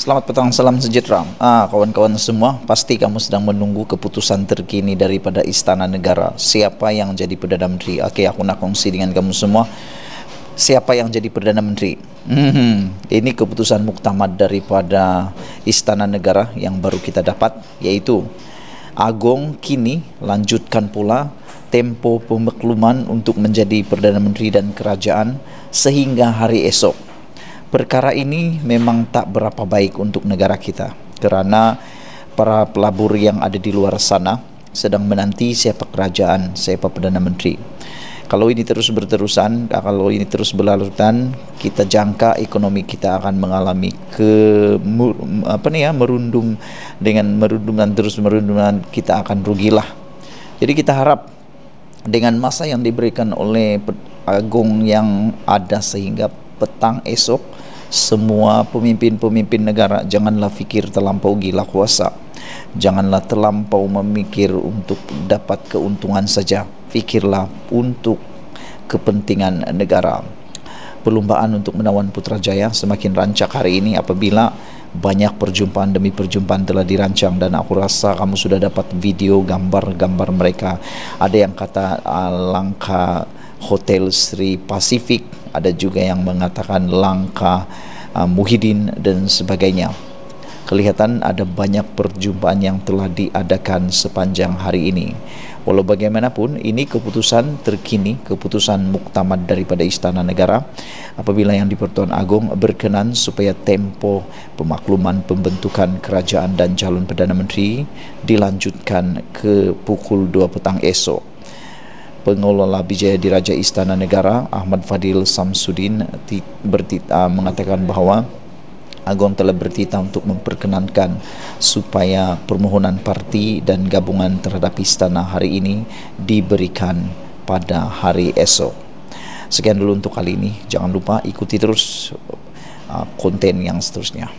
Selamat petang, salam sejahtera. Kawan-kawan semua, pasti kamu sedang menunggu keputusan terkini daripada Istana Negara. Siapa yang jadi Perdana Menteri? Oke, aku nak kongsi dengan kamu semua. Siapa yang jadi Perdana Menteri? Ini keputusan muktamad daripada Istana Negara yang baru kita dapat, yaitu Agong kini lanjutkan pula tempo pemakluman untuk menjadi Perdana Menteri dan kerajaan sehingga hari esok. Perkara ini memang tak berapa baik untuk negara kita kerana para pelabur yang ada di luar sana sedang menanti siapa kerajaan, siapa Perdana Menteri. Kalau ini terus berterusan, kalau ini terus berlarutan, kita jangka ekonomi kita akan mengalami merundum dan terus merundum dan kita akan rugilah. Jadi kita harap dengan masa yang diberikan oleh Agong yang ada sehingga petang esok, semua pemimpin-pemimpin negara janganlah fikir terlampau gila kuasa, janganlah terlampau memikir untuk dapat keuntungan saja, fikirlah untuk kepentingan negara. Perlombaan untuk menawan Putrajaya semakin rancak hari ini apabila banyak perjumpaan demi perjumpaan telah dirancang, dan aku rasa kamu sudah dapat video gambar-gambar mereka. Ada yang kata langkah Hotel Sri Pacific, ada juga yang mengatakan langkah Muhyiddin dan sebagainya. Kelihatan ada banyak perjumpaan yang telah diadakan sepanjang hari ini. Walau bagaimanapun, ini keputusan terkini, keputusan muktamad daripada Istana Negara apabila yang di-Pertuan Agong berkenan supaya tempo pemakluman pembentukan kerajaan dan calon Perdana Menteri dilanjutkan ke pukul 2 petang esok. Pengelola Bijaya Diraja Istana Negara Ahmad Fadil Samsudin mengatakan bahawa Agong telah bertitah untuk memperkenankan supaya permohonan parti dan gabungan terhadap istana hari ini diberikan pada hari esok. Sekian dulu untuk kali ini. Jangan lupa ikuti terus konten yang seterusnya.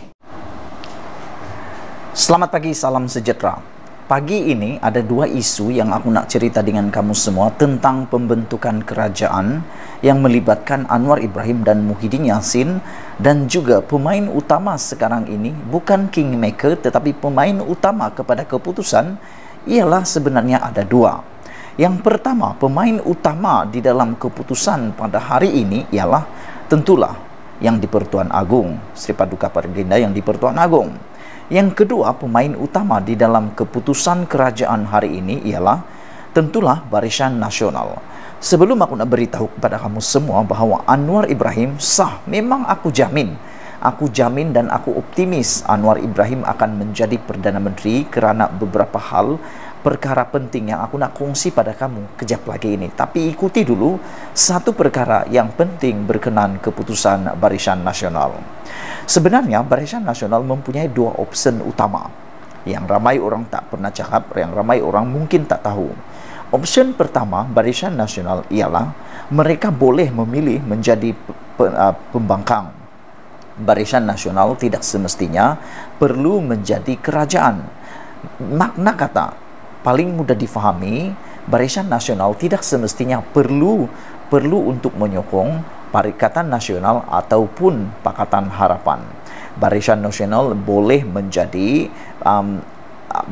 Selamat pagi, salam sejahtera. Pagi ini ada dua isu yang aku nak cerita dengan kamu semua tentang pembentukan kerajaan yang melibatkan Anwar Ibrahim dan Muhyiddin Yassin, dan juga pemain utama sekarang ini bukan kingmaker tetapi pemain utama kepada keputusan ialah sebenarnya ada dua. Yang pertama, pemain utama di dalam keputusan pada hari ini ialah tentulah yang di-Pertuan Agong, Sri Paduka Baginda yang di-Pertuan Agong. Yang kedua, pemain utama di dalam keputusan kerajaan hari ini ialah tentulah Barisan Nasional. Sebelum aku nak beritahu kepada kamu semua bahawa Anwar Ibrahim sah, memang aku jamin dan aku optimis Anwar Ibrahim akan menjadi Perdana Menteri kerana beberapa hal, perkara penting yang aku nak kongsi pada kamu kejap lagi ini. Tapi ikuti dulu satu perkara yang penting berkenaan keputusan Barisan Nasional. Sebenarnya Barisan Nasional mempunyai dua opsi utama yang ramai orang tak pernah cakap, yang ramai orang mungkin tak tahu. Opsi pertama Barisan Nasional ialah mereka boleh memilih menjadi pembangkang. Barisan Nasional tidak semestinya perlu menjadi kerajaan. Makna kata paling mudah difahami, Barisan Nasional tidak semestinya perlu untuk menyokong Perikatan Nasional ataupun Pakatan Harapan. Barisan Nasional boleh menjadi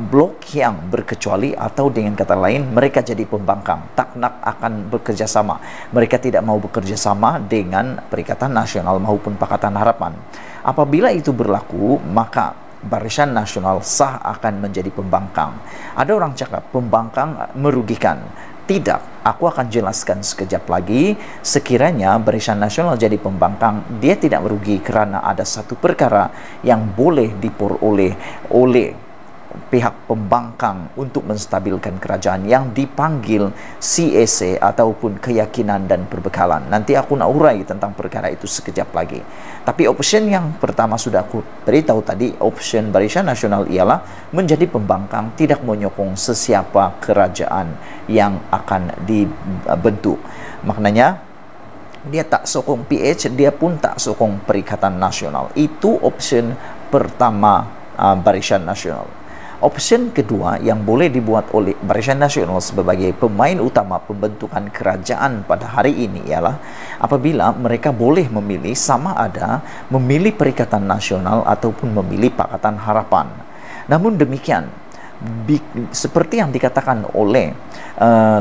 blok yang berkecuali, atau dengan kata lain mereka jadi pembangkang, tak nak akan bekerjasama. Mereka tidak mau bekerjasama dengan Perikatan Nasional maupun Pakatan Harapan. Apabila itu berlaku, maka Barisan Nasional sah akan menjadi pembangkang. Ada orang cakap pembangkang merugikan. Tidak, aku akan jelaskan sekejap lagi. Sekiranya Barisan Nasional jadi pembangkang, dia tidak merugi kerana ada satu perkara yang boleh diperoleh oleh pihak pembangkang untuk menstabilkan kerajaan yang dipanggil CSA ataupun keyakinan dan perbekalan. Nanti aku nak urai tentang perkara itu sekejap lagi. Tapi opsi yang pertama sudah aku beritahu tadi, opsi Barisan Nasional ialah menjadi pembangkang, tidak menyokong sesiapa kerajaan yang akan dibentuk. Maknanya dia tak sokong PH, dia pun tak sokong Perikatan Nasional. Itu opsi pertama Barisan Nasional. Option kedua yang boleh dibuat oleh Barisan Nasional sebagai pemain utama pembentukan kerajaan pada hari ini ialah apabila mereka boleh memilih sama ada memilih Perikatan Nasional ataupun memilih Pakatan Harapan. Namun demikian, seperti yang dikatakan oleh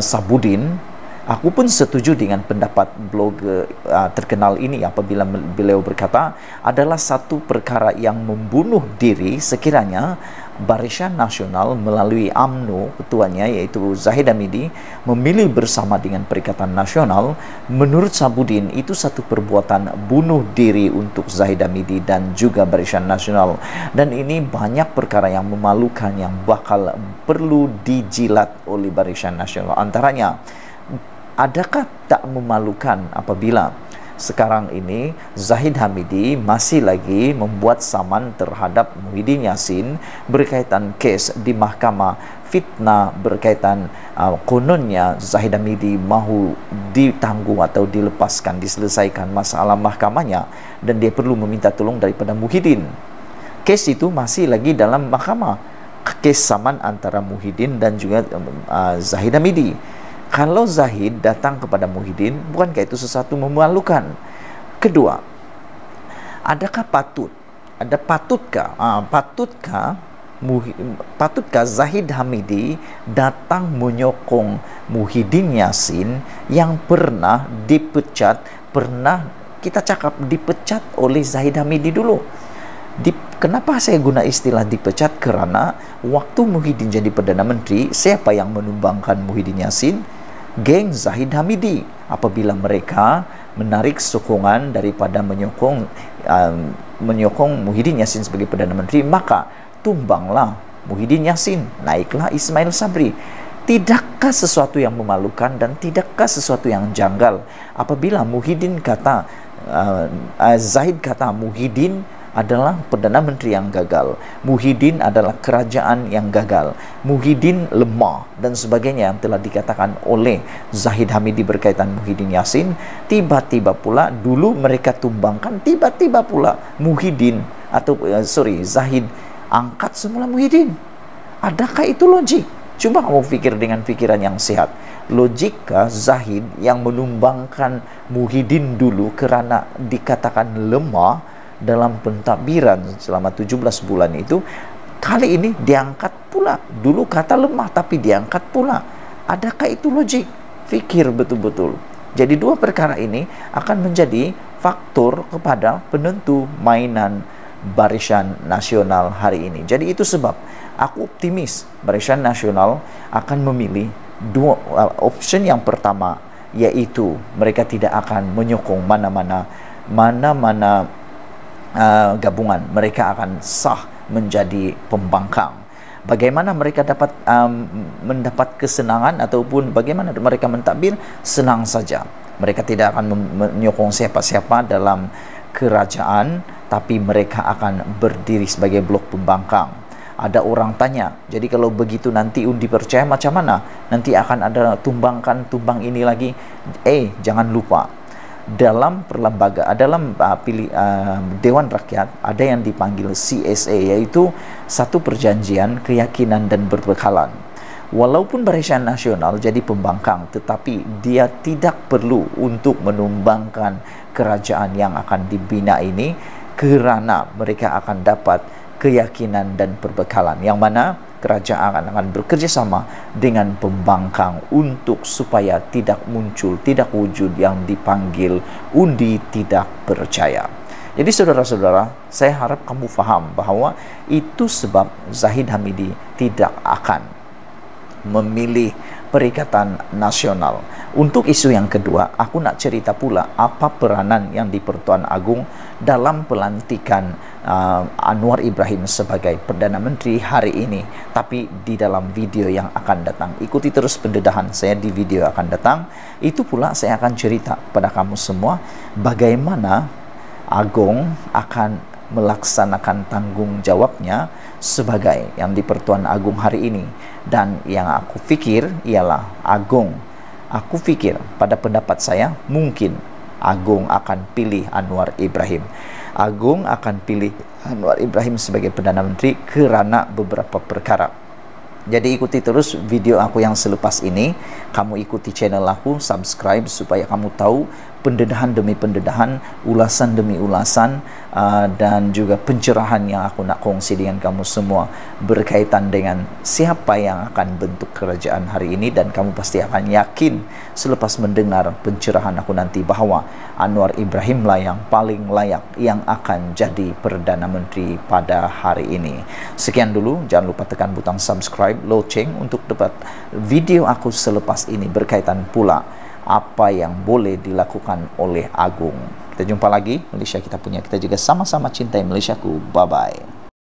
Sabudin, aku pun setuju dengan pendapat blogger terkenal ini apabila beliau berkata adalah satu perkara yang membunuh diri sekiranya Barisan Nasional melalui UMNO ketuanya yaitu Zahid Hamidi memilih bersama dengan Perikatan Nasional. Menurut Sabudin itu satu perbuatan bunuh diri untuk Zahid Hamidi dan juga Barisan Nasional, dan ini banyak perkara yang memalukan yang bakal perlu dijilat oleh Barisan Nasional. Antaranya, adakah tak memalukan apabila sekarang ini Zahid Hamidi masih lagi membuat saman terhadap Muhyiddin Yassin berkaitan kes di mahkamah fitnah berkaitan kononnya Zahid Hamidi mahu ditanggung atau dilepaskan, diselesaikan masalah mahkamahnya dan dia perlu meminta tolong daripada Muhyiddin. Kes itu masih lagi dalam mahkamah, kes saman antara Muhyiddin dan juga Zahid Hamidi. Kalau Zahid datang kepada Muhyiddin, bukankah itu sesuatu memalukan? Kedua, patutkah Zahid Hamidi datang menyokong Muhyiddin Yassin yang pernah dipecat, dipecat oleh Zahid Hamidi dulu? Kenapa saya guna istilah dipecat? Karena waktu Muhyiddin jadi Perdana Menteri, siapa yang menumbangkan Muhyiddin Yassin? Geng Zahid Hamidi. Apabila mereka menarik sokongan daripada menyokong Muhyiddin Yassin sebagai Perdana Menteri, maka tumbanglah Muhyiddin Yassin, naiklah Ismail Sabri. Tidakkah sesuatu yang memalukan dan tidakkah sesuatu yang janggal apabila Zahid kata Muhyiddin adalah Perdana Menteri yang gagal, Muhyiddin adalah kerajaan yang gagal, Muhyiddin lemah dan sebagainya yang telah dikatakan oleh Zahid Hamidi berkaitan Muhyiddin Yassin. Tiba-tiba pula dulu mereka tumbangkan, tiba-tiba pula Zahid angkat semula Muhyiddin. Adakah itu logik? Coba kamu pikir dengan pikiran yang sehat. Logikah Zahid yang menumbangkan Muhyiddin dulu kerana dikatakan lemah dalam pentadbiran selama 17 bulan itu, kali ini diangkat pula? Dulu kata lemah tapi diangkat pula. Adakah itu logik? Fikir betul-betul. Jadi dua perkara ini akan menjadi faktor kepada penentu mainan Barisan Nasional hari ini. Jadi itu sebab aku optimis Barisan Nasional akan memilih dua option. Yang pertama yaitu mereka tidak akan menyokong mana-mana gabungan, mereka akan sah menjadi pembangkang. Bagaimana mereka dapat mendapat kesenangan ataupun bagaimana mereka mentadbir? Senang saja. Mereka tidak akan menyokong siapa-siapa dalam kerajaan, tapi mereka akan berdiri sebagai blok pembangkang. Ada orang tanya, jadi kalau begitu nanti undi percaya macam mana? Nanti akan ada tumbang ini lagi. Jangan lupa, dalam Dewan Rakyat ada yang dipanggil CSA, yaitu satu perjanjian keyakinan dan berbekalan. Walaupun Barisan Nasional jadi pembangkang, tetapi dia tidak perlu untuk menumbangkan kerajaan yang akan dibina ini, kerana mereka akan dapat keyakinan dan perbekalan yang mana kerajaan akan bekerjasama dengan pembangkang untuk supaya tidak muncul, tidak wujud yang dipanggil undi tidak percaya. Jadi saudara-saudara, saya harap kamu faham bahawa itu sebab Zahid Hamidi tidak akan memilih Perikatan Nasional. Untuk isu yang kedua, aku nak cerita pula apa peranan yang di Pertuan Agong dalam pelantikan Anwar Ibrahim sebagai Perdana Menteri hari ini. Tapi di dalam video yang akan datang, ikuti terus pendedahan saya di video yang akan datang. Itu pula saya akan cerita pada kamu semua bagaimana Agong akan melaksanakan tanggung jawabnya sebagai yang di Pertuan Agong hari ini. Dan yang aku fikir ialah aku fikir pada pendapat saya mungkin Agong akan pilih Anwar Ibrahim. Agung akan pilih Anwar Ibrahim sebagai Perdana Menteri kerana beberapa perkara. Jadi ikuti terus video aku yang selepas ini. Kamu ikuti channel aku, subscribe supaya kamu tahu pendedahan demi pendedahan, ulasan demi ulasan, dan juga pencerahan yang aku nak kongsi dengan kamu semua berkaitan dengan siapa yang akan bentuk kerajaan hari ini. Dan kamu pasti akan yakin selepas mendengar pencerahan aku nanti bahawa Anwar Ibrahim lah yang paling layak yang akan jadi Perdana Menteri pada hari ini. Sekian dulu, jangan lupa tekan butang subscribe, loceng untuk dapat video aku selepas ini berkaitan pula apa yang boleh dilakukan oleh Agung. Kita jumpa lagi. Malaysia kita punya, kita juga sama-sama cintai Malaysiaku. Bye-bye.